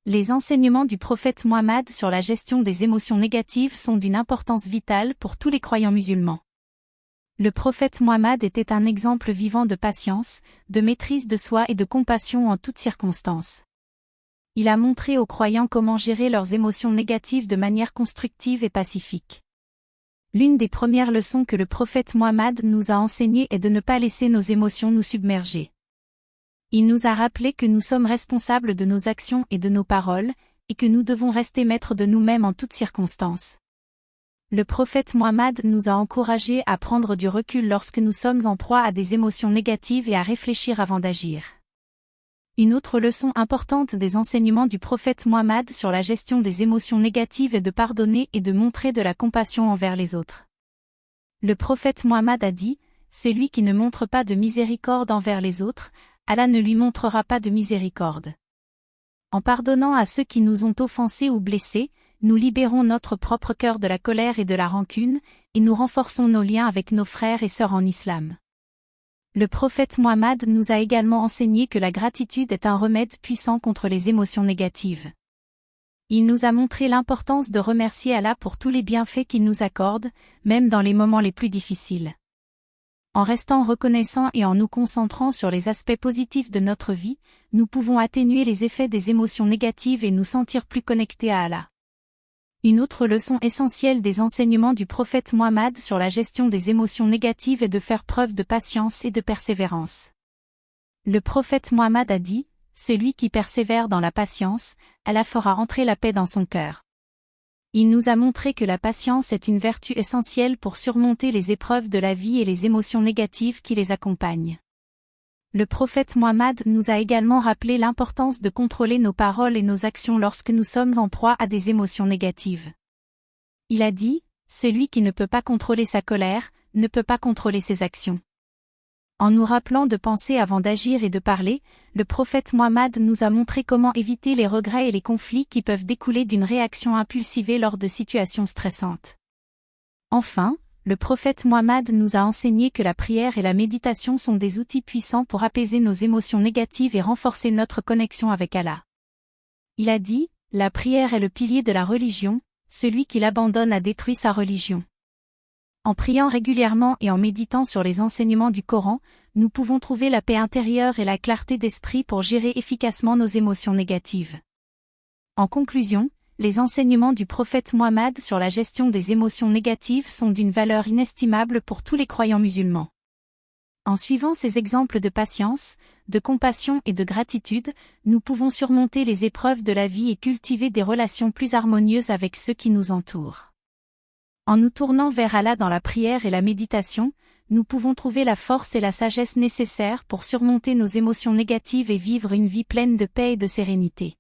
Les enseignements du prophète Muhammad sur la gestion des émotions négatives sont d'une importance vitale pour tous les croyants musulmans. Le prophète Muhammad était un exemple vivant de patience, de maîtrise de soi et de compassion en toutes circonstances. Il a montré aux croyants comment gérer leurs émotions négatives de manière constructive et pacifique. L'une des premières leçons que le prophète Muhammad nous a enseignées est de ne pas laisser nos émotions nous submerger. Il nous a rappelé que nous sommes responsables de nos actions et de nos paroles, et que nous devons rester maîtres de nous-mêmes en toutes circonstances. Le prophète Muhammad nous a encouragés à prendre du recul lorsque nous sommes en proie à des émotions négatives et à réfléchir avant d'agir. Une autre leçon importante des enseignements du prophète Muhammad sur la gestion des émotions négatives est de pardonner et de montrer de la compassion envers les autres. Le prophète Muhammad a dit, « Celui qui ne montre pas de miséricorde envers les autres, Allah ne lui montrera pas de miséricorde. » En pardonnant à ceux qui nous ont offensés ou blessés, nous libérons notre propre cœur de la colère et de la rancune, et nous renforçons nos liens avec nos frères et sœurs en islam. Le prophète Muhammad nous a également enseigné que la gratitude est un remède puissant contre les émotions négatives. Il nous a montré l'importance de remercier Allah pour tous les bienfaits qu'il nous accorde, même dans les moments les plus difficiles. En restant reconnaissants et en nous concentrant sur les aspects positifs de notre vie, nous pouvons atténuer les effets des émotions négatives et nous sentir plus connectés à Allah. Une autre leçon essentielle des enseignements du prophète Muhammad sur la gestion des émotions négatives est de faire preuve de patience et de persévérance. Le prophète Muhammad a dit, « Celui qui persévère dans la patience, Allah fera entrer la paix dans son cœur. » Il nous a montré que la patience est une vertu essentielle pour surmonter les épreuves de la vie et les émotions négatives qui les accompagnent. Le prophète Muhammad nous a également rappelé l'importance de contrôler nos paroles et nos actions lorsque nous sommes en proie à des émotions négatives. Il a dit, « Celui qui ne peut pas contrôler sa colère, ne peut pas contrôler ses actions. » En nous rappelant de penser avant d'agir et de parler, le prophète Muhammad nous a montré comment éviter les regrets et les conflits qui peuvent découler d'une réaction impulsive lors de situations stressantes. Enfin, le prophète Muhammad nous a enseigné que la prière et la méditation sont des outils puissants pour apaiser nos émotions négatives et renforcer notre connexion avec Allah. Il a dit, « La prière est le pilier de la religion, celui qui l'abandonne a détruit sa religion. » En priant régulièrement et en méditant sur les enseignements du Coran, nous pouvons trouver la paix intérieure et la clarté d'esprit pour gérer efficacement nos émotions négatives. En conclusion, les enseignements du prophète Muhammad sur la gestion des émotions négatives sont d'une valeur inestimable pour tous les croyants musulmans. En suivant ces exemples de patience, de compassion et de gratitude, nous pouvons surmonter les épreuves de la vie et cultiver des relations plus harmonieuses avec ceux qui nous entourent. En nous tournant vers Allah dans la prière et la méditation, nous pouvons trouver la force et la sagesse nécessaires pour surmonter nos émotions négatives et vivre une vie pleine de paix et de sérénité.